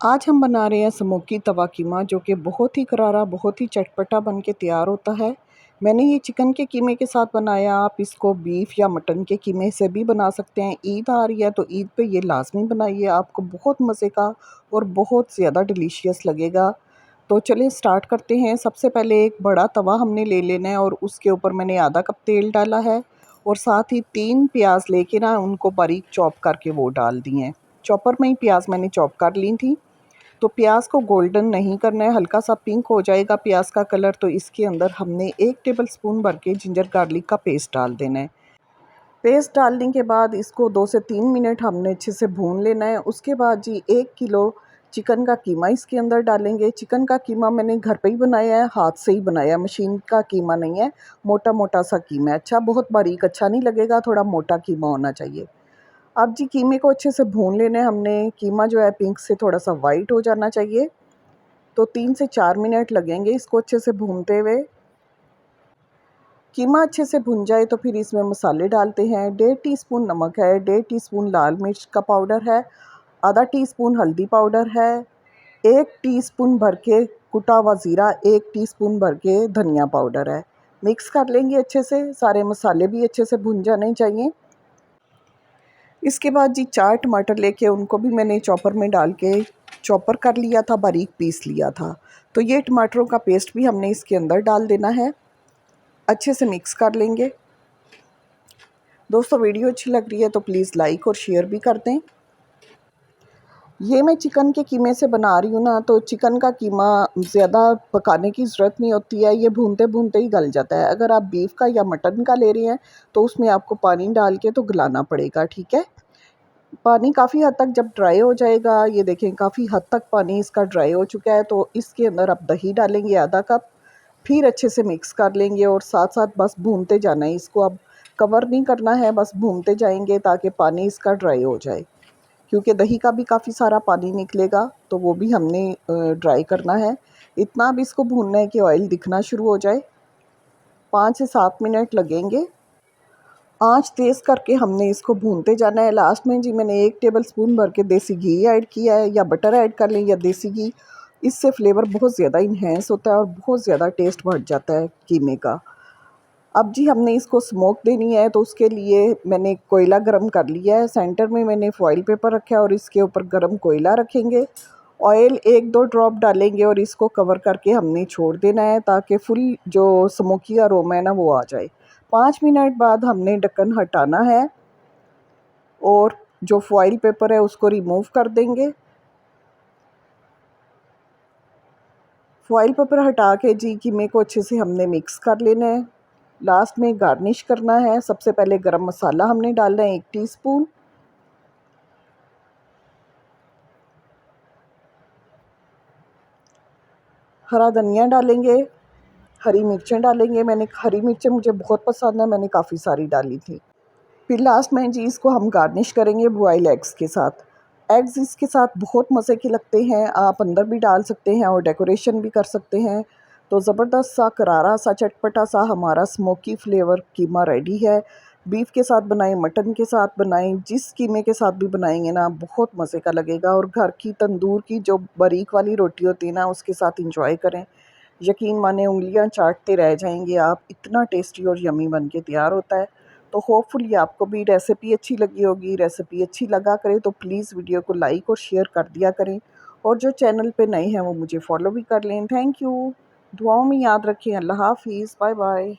आज हम बना रहे हैं स्मोकी तवा कीमा, जो कि बहुत ही करारा, बहुत ही चटपटा बन के तैयार होता है। मैंने ये चिकन के कीमे के साथ बनाया। आप इसको बीफ या मटन के कीमे से भी बना सकते हैं। ईद आ रही है तो ईद पे ये लाज़मी बनाइए, आपको बहुत मज़े का और बहुत ज़्यादा डिलीशियस लगेगा। तो चलिए स्टार्ट करते हैं। सबसे पहले एक बड़ा तवा हमने ले लेना है और उसके ऊपर मैंने आधा कप तेल डाला है और साथ ही 3 प्याज लेके ना उनको बारीक चॉप करके वो डाल दिए हैं। चॉपर में ही प्याज मैंने चॉप कर ली थी। तो प्याज को गोल्डन नहीं करना है, हल्का सा पिंक हो जाएगा प्याज का कलर तो इसके अंदर हमने 1 टेबलस्पून भर के जिंजर गार्लिक का पेस्ट डाल देना है। पेस्ट डालने के बाद इसको 2 से 3 मिनट हमने अच्छे से भून लेना है। उसके बाद जी 1 किलो चिकन का कीमा इसके अंदर डालेंगे। चिकन का कीमा मैंने घर पे ही बनाया है, हाथ से ही बनाया है, मशीन का कीमा नहीं है। मोटा मोटा सा कीमा है, अच्छा बहुत बारीक अच्छा नहीं लगेगा, थोड़ा मोटा कीमा होना चाहिए। अब जी कीमे को अच्छे से भून लेना है हमने। कीमा जो है पिंक से थोड़ा सा वाइट हो जाना चाहिए। तो 3 से 4 मिनट लगेंगे इसको अच्छे से भूनते हुए। कीमा अच्छे से भुन जाए तो फिर इसमें मसाले डालते हैं। 1.5 टीस्पून नमक है, 1.5 टीस्पून लाल मिर्च का पाउडर है, आधा टीस्पून हल्दी पाउडर है, 1 टीस्पून भर के कुटा हुआ ज़ीरा, 1 टीस्पून भर के धनिया पाउडर है। मिक्स कर लेंगे अच्छे से, सारे मसाले भी अच्छे से भुन जाने चाहिए। इसके बाद जी 4 टमाटर लेके उनको भी मैंने चॉपर में डाल के चॉपर कर लिया था, बारीक पीस लिया था। तो ये टमाटरों का पेस्ट भी हमने इसके अंदर डाल देना है, अच्छे से मिक्स कर लेंगे। दोस्तों वीडियो अच्छी लग रही है तो प्लीज़ लाइक और शेयर भी कर दें। ये मैं चिकन के कीमे से बना रही हूँ ना, तो चिकन का कीमा ज़्यादा पकाने की ज़रूरत नहीं होती है, ये भूनते भूनते ही गल जाता है। अगर आप बीफ का या मटन का ले रहे हैं तो उसमें आपको पानी डाल के तो गलाना पड़ेगा, ठीक है। पानी काफ़ी हद तक जब ड्राई हो जाएगा, ये देखें काफ़ी हद तक पानी इसका ड्राई हो चुका है, तो इसके अंदर आप दही डालेंगे आधा कप। फिर अच्छे से मिक्स कर लेंगे और साथ-साथ बस भूनते जाना है इसको। अब कवर नहीं करना है, बस भूनते जाएंगे ताकि पानी इसका ड्राई हो जाए, क्योंकि दही का भी काफ़ी सारा पानी निकलेगा, तो वो भी हमने ड्राई करना है। इतना अब इसको भूनना है कि ऑयल दिखना शुरू हो जाए। 5 से 7 मिनट लगेंगे। आँच तेज़ करके हमने इसको भूनते जाना है। लास्ट में जी मैंने 1 टेबलस्पून भर के देसी घी ऐड किया है, या बटर ऐड कर लें या देसी घी। इससे फ्लेवर बहुत ज़्यादा इन्हेंस होता है और बहुत ज़्यादा टेस्ट बढ़ जाता है कीमे का। अब जी हमने इसको स्मोक देनी है, तो उसके लिए मैंने कोयला गरम कर लिया है। सेंटर में मैंने फॉइल पेपर रखा है और इसके ऊपर गरम कोयला रखेंगे। ऑयल 1-2 ड्रॉप डालेंगे और इसको कवर करके हमने छोड़ देना है ताकि फुल जो स्मोकी अरोमा है ना वो आ जाए। 5 मिनट बाद हमने ढक्कन हटाना है और जो फॉइल पेपर है उसको रिमूव कर देंगे। फॉइल पेपर हटा के जी कीमे को अच्छे से हमने मिक्स कर लेना है। लास्ट में गार्निश करना है। सबसे पहले गरम मसाला हमने डालना है 1 टीस्पून। हरा धनिया डालेंगे, हरी मिर्चें डालेंगे। मैंने हरी मिर्चें मुझे बहुत पसंद है, मैंने काफ़ी सारी डाली थी। फिर लास्ट में जी इसको हम गार्निश करेंगे बॉइल्ड एग्स के साथ। एग्स इसके साथ बहुत मज़े के लगते हैं, आप अंदर भी डाल सकते हैं और डेकोरेशन भी कर सकते हैं। तो ज़बरदस्त सा करारा सा चटपटा सा हमारा स्मोकी फ्लेवर कीमा रेडी है। बीफ के साथ बनाएं, मटन के साथ बनाएं, जिस कीमे के साथ भी बनाएंगे ना बहुत मज़े का लगेगा। और घर की तंदूर की जो बारीक वाली रोटी होती है ना उसके साथ इंजॉय करें। यकीन माने उंगलियां चाटते रह जाएंगे आप, इतना टेस्टी और यमी बन के तैयार होता है। तो होपफुली आपको भी रेसिपी अच्छी लगी होगी। रेसिपी अच्छी लगा करे तो प्लीज़ वीडियो को लाइक और शेयर कर दिया करें, और जो चैनल पे नए हैं वो मुझे फॉलो भी कर लें। Thank you. दुआओं में याद रखें। अल्लाह हाफ़िज़। Bye bye.